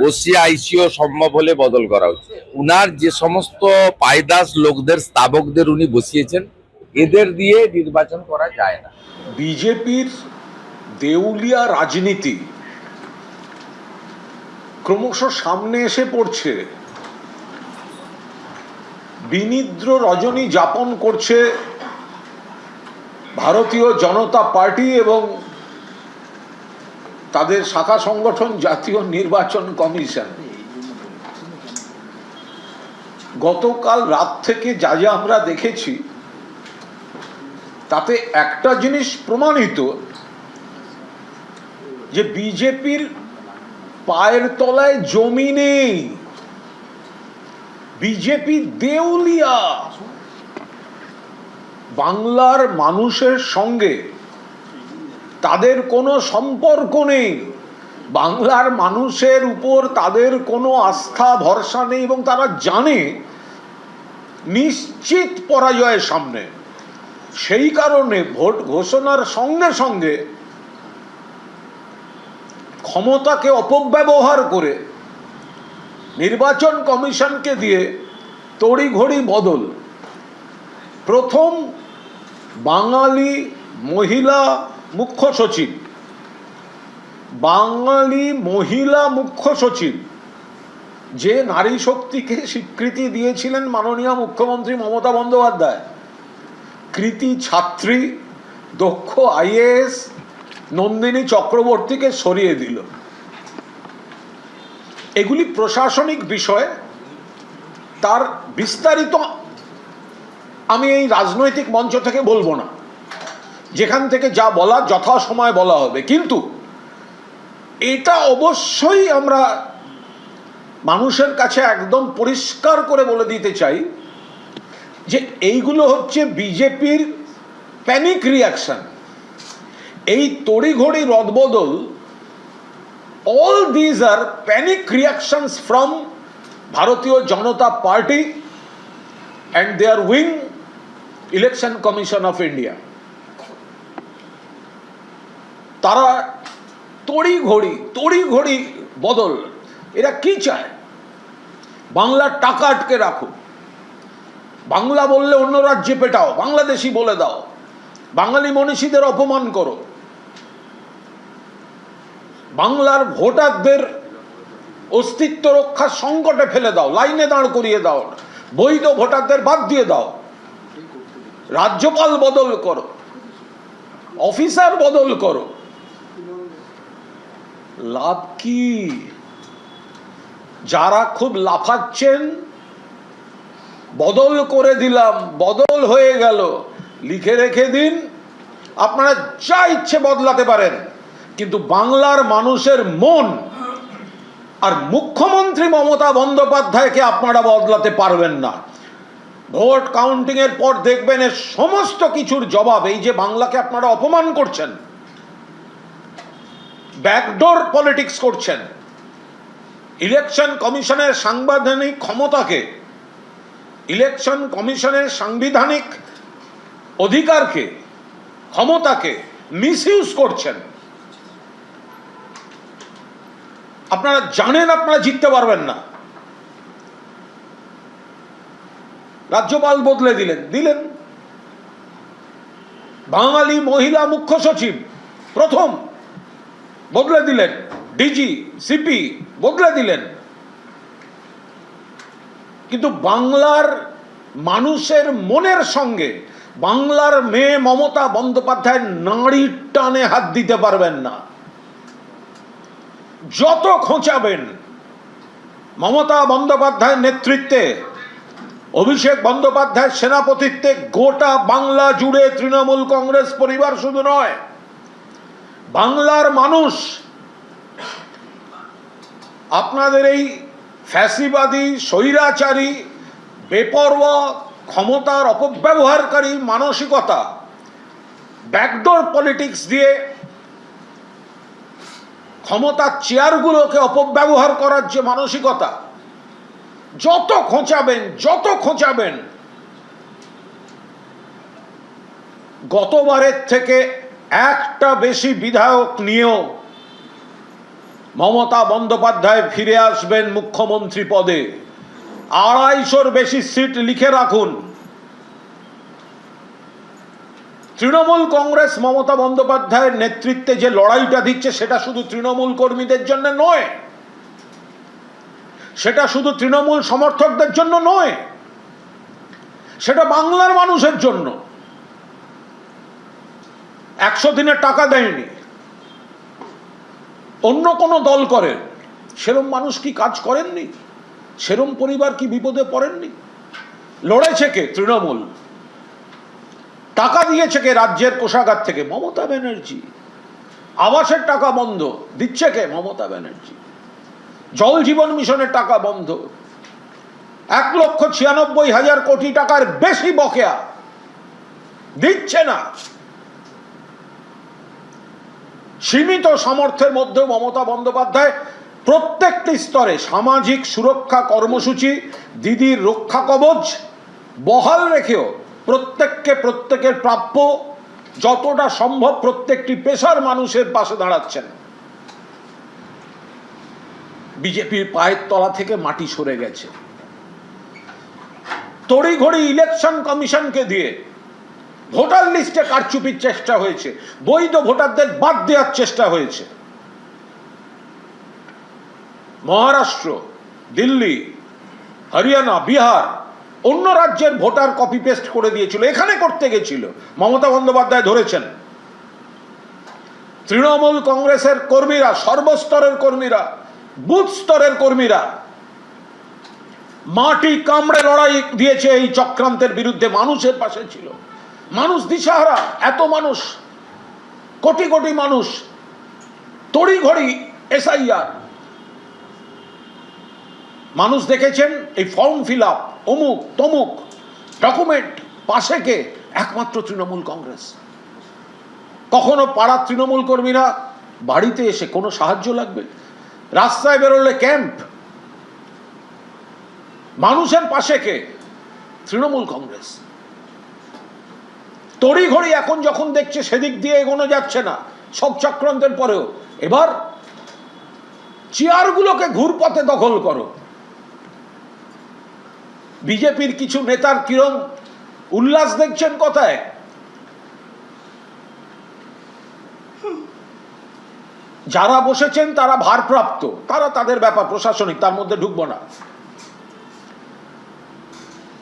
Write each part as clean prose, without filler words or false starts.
OC আইসিও সম্ভব হলে বদল করা উচিত। উনার যে সমস্ত পায়দাস লোকদের স্থাবকদের উনি বসিয়েছেন, এদের দিয়ে নির্বাচন করা যায় না। বিজেপির দেউলিয়া রাজনীতি ক্রমশ সামনে এসে পড়ছে। বিনিদ্র রজনী যাপন করছে ভারতীয় জনতা পার্টি এবং তাদের শাখা সংগঠন জাতীয় নির্বাচন কমিশন। গতকাল রাত থেকে যা যা আমরা দেখেছি তাতে একটা জিনিস প্রমাণিত, যে বিজেপির পায়ের তলায় জমি নেই। বিজেপি দেউলিয়া। বাংলার মানুষের সঙ্গে তাদের কোনো সম্পর্ক নেই, বাংলার মানুষের উপর তাদের কোনো আস্থা ভরসা নেই এবং তারা জানে নিশ্চিত পরাজয়ের সামনে। সেই কারণে ভোট ঘোষণার সঙ্গে সঙ্গে ক্ষমতাকে অপব্যবহার করে নির্বাচন কমিশনকে দিয়ে তড়িঘড়ি বদল। প্রথম বাঙালি মহিলা মুখ্য সচিব, বাঙালি মহিলা মুখ্য সচিব, যে নারী শক্তিকে স্বীকৃতি দিয়েছিলেন মাননীয় মুখ্যমন্ত্রী মমতা বন্দ্যোপাধ্যায়, কৃতি ছাত্রী, দক্ষ আইএএস নন্দিনী চক্রবর্তীকে সরিয়ে দিল। এগুলি প্রশাসনিক বিষয়, তার বিস্তারিত আমি এই রাজনৈতিক মঞ্চ থেকে বলবো না, যেখান থেকে যা বলা যথাসময়ে বলা হবে। কিন্তু এটা অবশ্যই আমরা মানুষের কাছে একদম পরিষ্কার করে বলে দিতে চাই যে এইগুলো হচ্ছে বিজেপির প্যানিক রিয়াকশন। এই তড়িঘড়ি রদবদল, all these are panic reactions from Bharatiya Janata Party and their wing, election commission of India. তারা তড়িঘড়ি বদল। এরা কি চায়? বাংলার টাকা আটকে রাখো, বাংলা বললে অন্য রাজ্যে পেটাও, বাংলাদেশি বলে দাও, বাঙালি মনীষীদের অপমান করো, বাংলার ভোটারদের অস্তিত্ব রক্ষার সংকটে ফেলে দাও, লাইনে দাঁড় করিয়ে দাও, বৈধ ভোটারদের বাদ দিয়ে দাও, রাজ্যপাল বদল করো, অফিসার বদল করো। লাভ কি? যারা খুব লাফাচ্ছেন বদল করে দিলাম, বদল হয়ে গেল, লিখে রেখে দিন, আপনারা যা ইচ্ছে বদলাতে পারেন, কিন্তু বাংলার মানুষের মন আর মুখ্যমন্ত্রী মমতা বন্দ্যোপাধ্যায়কে আপনারা বদলাতে পারবেন না। ভোট কাউন্টিং এর পর দেখবেন এর সমস্ত কিছুর জবাব এই যে বাংলাকে আপনারা অপমান করছেন, ব্যাকডোর পলিটিক্স করছেন, ইলেকশন কমিশনের সাংবিধানিক ক্ষমতাকে, ইলেকশন কমিশনের সাংবিধানিক অধিকারকে, ক্ষমতাকে মিসইউজ করছেন। আপনারা জানেন আপনারা জিততে পারবেন না। রাজ্যপাল বদলে দিলেন। বাঙালি মহিলা মুখ্য সচিব প্রথম বদলে দিলেন, ডিজি সিপি বদলে দিলেন। কিন্তু বাংলার মানুষের মনের সঙ্গে বাংলার মেয়ে মমতা বন্দ্যোপাধ্যায় নাড়ির টানে হাত দিতে পারবেন না। যত খোঁচাবেন মমতা বন্দ্যোপাধ্যায়ের নেতৃত্বে, অভিষেক বন্দ্যোপাধ্যায়ের সেনাপতিত্বে গোটা বাংলা জুড়ে তৃণমূল কংগ্রেস পরিবার শুধু নয়, বাংলার মানুষ আপনাদের এই ফ্যাসিবাদী, স্বৈরাচারী, বেপরোয়া, ক্ষমতার অপব্যবহারকারী মানসিকতা, ব্যাকডোর পলিটিক্স দিয়ে ক্ষমতার চেয়ারগুলোকে অপব্যবহার করার যে মানসিকতা, যত খোঁচাবেন গতবারের থেকে একটা বেশি বিধায়ক নিয়েও মমতা বন্দ্যোপাধ্যায় ফিরে আসবেন মুখ্যমন্ত্রী পদে। 250-র বেশি সিট লিখে রাখুন। তৃণমূল কংগ্রেস মমতা বন্দ্যোপাধ্যায়ের নেতৃত্বে যে লড়াইটা দিচ্ছে সেটা শুধু তৃণমূল কর্মীদের জন্য নয়, সেটা শুধু তৃণমূল সমর্থকদের জন্য নয়, সেটা বাংলার মানুষের জন্য। 100 দিনের টাকা দেয়নি, অন্য কোন দল করেন, সেরম মানুষ কি কাজ করেননি? সেরম পরিবার কি বিপদে পড়েননি? লড়েছে কে? তৃণমূল। টাকা দিয়েছে কে রাজ্যের কোষাগার থেকে? মমতা ব্যানার্জি। আবাসের টাকা বন্ধ, দিচ্ছে কে? মমতা ব্যানার্জি। জল জীবন মিশনের টাকা বন্ধ। 1,96,000 কোটি টাকার বেশি বকেয়া দিচ্ছে না। সীমিত সামর্থ্যের মধ্যে মমতা বন্দ্যোপাধ্যায় প্রত্যেকটি স্তরে সামাজিক সুরক্ষা কর্মসূচি, দিদির রক্ষা কবচ বহাল রেখেও প্রত্যেকের প্রাপ্য যতটা সম্ভব প্রত্যেকটি পেশার মানুষের পাশে দাঁড়াচ্ছেন। বিজেপির পায়ের তলা থেকে মাটি সরে গেছে। তড়িঘড়ি ইলেকশন কমিশনকে দিয়ে ভোটার লিস্টে কারচুপির চেষ্টা হয়েছে, বৈধ ভোটারদের বাদ দেওয়ার চেষ্টা হয়েছে। মহারাষ্ট্র, দিল্লি, হরিয়ানা, বিহার, অন্য রাজ্যের ভোটার কপি পেস্ট করে দিয়েছিল, এখানে করতে গেছিল, মমতা বন্দ্যোপাধ্যায় ধরেছেন। তৃণমূল কংগ্রেসের কর্মীরা, সর্বস্তরের কর্মীরা, বুথ স্তরের কর্মীরা মাটি কামড়ে লড়াই দিয়েছে এই চক্রান্তের বিরুদ্ধে, মানুষের পাশে ছিল। মানুষ দিশাহারা, এত মানুষ, কোটি কোটি মানুষ, তড়িঘড়ি এসআইআর। মানুষ দেখেছেন এই ফর্ম ফিল আপ, অমুক তমুক ডকুমেন্ট, পাশে কে? একমাত্র তৃণমূল কংগ্রেস। কখনো পাড়ার তৃণমূল কর্মীরা বাড়িতে এসে কোনো সাহায্য লাগবে, রাস্তায় বেরোলে ক্যাম্প, মানুষের পাশে কে? তৃণমূল কংগ্রেস। তড়িঘড়ি এখন যখন দেখছে সেদিক দিয়ে এগোনো যাচ্ছে না, সব চক্রান্তের পরেও এবার চেয়ারগুলোকে ঘুরপথে দখল করো। বিজেপির কিছু নেতার কিরম উল্লাস দেখছেন কথায়। যারা বসেছেন তারা ভারপ্রাপ্ত, তারা তাদের ব্যাপার প্রশাসনিক, তার মধ্যে ঢুকবো না।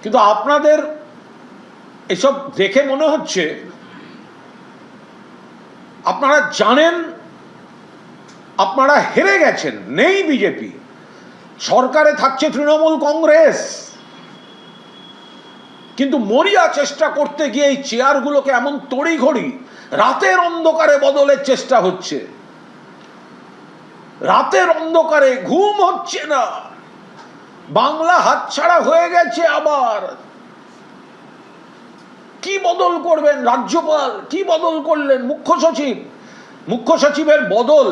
কিন্তু আপনাদের এসব দেখে মনে হচ্ছে আপনারা জানেন আপনারা হেরে গেছেন, নেই বিজেপি, সরকারে থাকছে তৃণমূল কংগ্রেস। কিন্তু মরিয়া চেষ্টা করতে গিয়ে এই চেয়ারগুলোকে এমন তড়িঘড়ি রাতের অন্ধকারে বদলের চেষ্টা হচ্ছে। রাতের অন্ধকারে ঘুম হচ্ছে না, বাংলা হাতছাড়া হয়ে গেছে। আবার কি বদল করবেন? রাজ্যপাল কি বদল করলেন? মুখ্য সচিবের বদল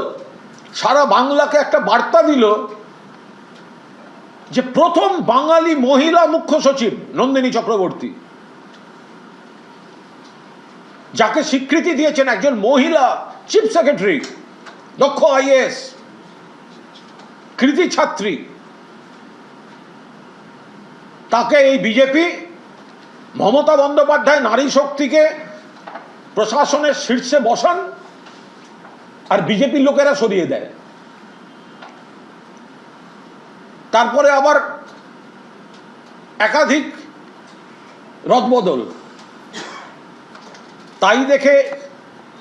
সারা বাংলাকে একটা বার্তা দিল যে প্রথম বাঙালি মহিলা মুখ্য সচিব নন্দিনী চক্রবর্তী, যাকে স্বীকৃতি দিয়েছেন একজন মহিলা চিফ সেক্রেটারি, দক্ষ আইএএস, কৃতি ছাত্রী। তাকে এই বিজেপি, মমতা বন্দ্যোপাধ্যায় নারী শক্তিকে প্রশাসনের শীর্ষে বসান আর বিজেপির লোকেরা সরিয়ে দেয়। তারপরে আবার একাধিক রদবদল। তাই দেখে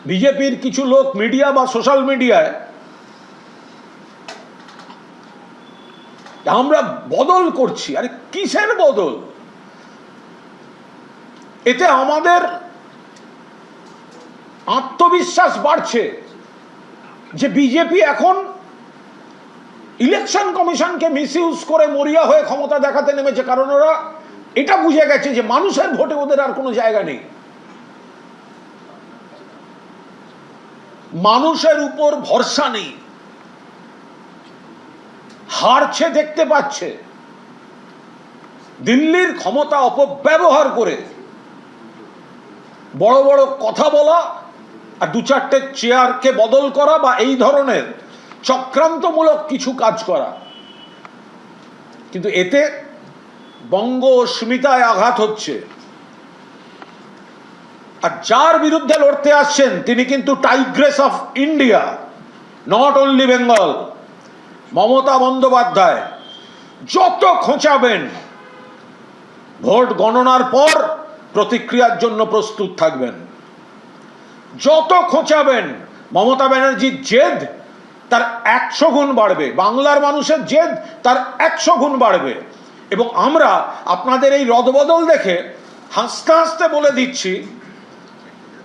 বিজেপির কিছু লোক মিডিয়া বা সোশ্যাল মিডিয়ায় আমরা বদল করছি। আরে কিসের বদল? এতে আমাদের আত্মবিশ্বাস বাড়ছে যে বিজেপি এখন ইলেকশন কমিশনকে মিসইউজ করে মরিয়া হয়ে ক্ষমতা দেখাতে নেমেছে। কারণ ওরা এটা বুঝে গেছে যে মানুষের ভোটে ওদের আর কোনো জায়গা নেই। মানুষের উপর ভরসা নেই, হারছে দেখতে পাচ্ছে। দিল্লির ক্ষমতা অপব্যবহার করে বড় বড় কথা বলা আর 2-4টে চেয়ারকে বদল করা বা এই ধরনের চক্রান্তমূলক কিছু কাজ করা, কিন্তু এতে বঙ্গ অস্মিতায় আঘাত হচ্ছে। আর যার বিরুদ্ধে লড়তে আসছেন তিনি কিন্তু Tigress of India, not only Bengal. Mamata Bandyopadhyay যত খোঁচাবেন, ভোট গণনার পর প্রতিক্রিয়ার জন্য প্রস্তুত থাকবেন। যত খোঁচাবেন, মমতা ব্যানার্জির জেদ তার 100 গুণ বাড়বে, বাংলার মানুষের জেদ তার 100 গুণ বাড়বে। এবং আমরা আপনাদের এই রদবদল দেখে হাসতে হাসতে বলে দিচ্ছি,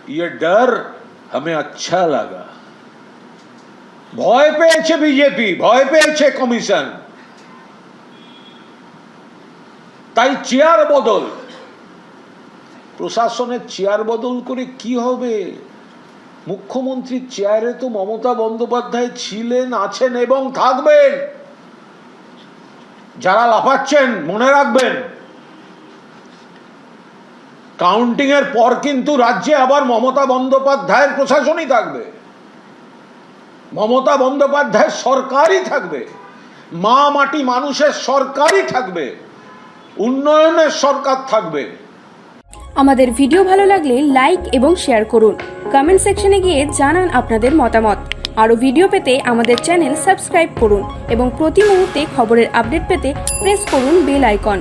ये डर हमें अच्छा लगा। ভয় পেয়েছে বিজেপি, ভয় পেয়েছে কমিশন, তাই চেয়ার বদল। প্রশাসনের চেয়ার বদল করে কি হবে? মুখ্যমন্ত্রীর চেয়ারে তো মমতা বন্দ্যোপাধ্যায় ছিলেন, আছেন এবং থাকবেন। যারা লাফাচ্ছেন মনে রাখবেন, কাউন্টিং এর পর কিন্তু রাজ্যে আবার মমতা বন্দ্যোপাধ্যায়ের প্রশাসনই থাকবে, মমতা বন্দ্যোপাধ্যায়ের সরকারই থাকবে, মা মাটি মানুষের সরকারই থাকবে, উন্নয়নের সরকার থাকবে। আমাদের ভিডিও ভালো লাগলে লাইক এবং শেয়ার করুন। কমেন্ট সেকশনে গিয়ে জানান আপনাদের মতামত। আরও ভিডিও পেতে আমাদের চ্যানেল সাবস্ক্রাইব করুন এবং প্রতি মুহূর্তে খবরের আপডেট পেতে প্রেস করুন বেল আইকন।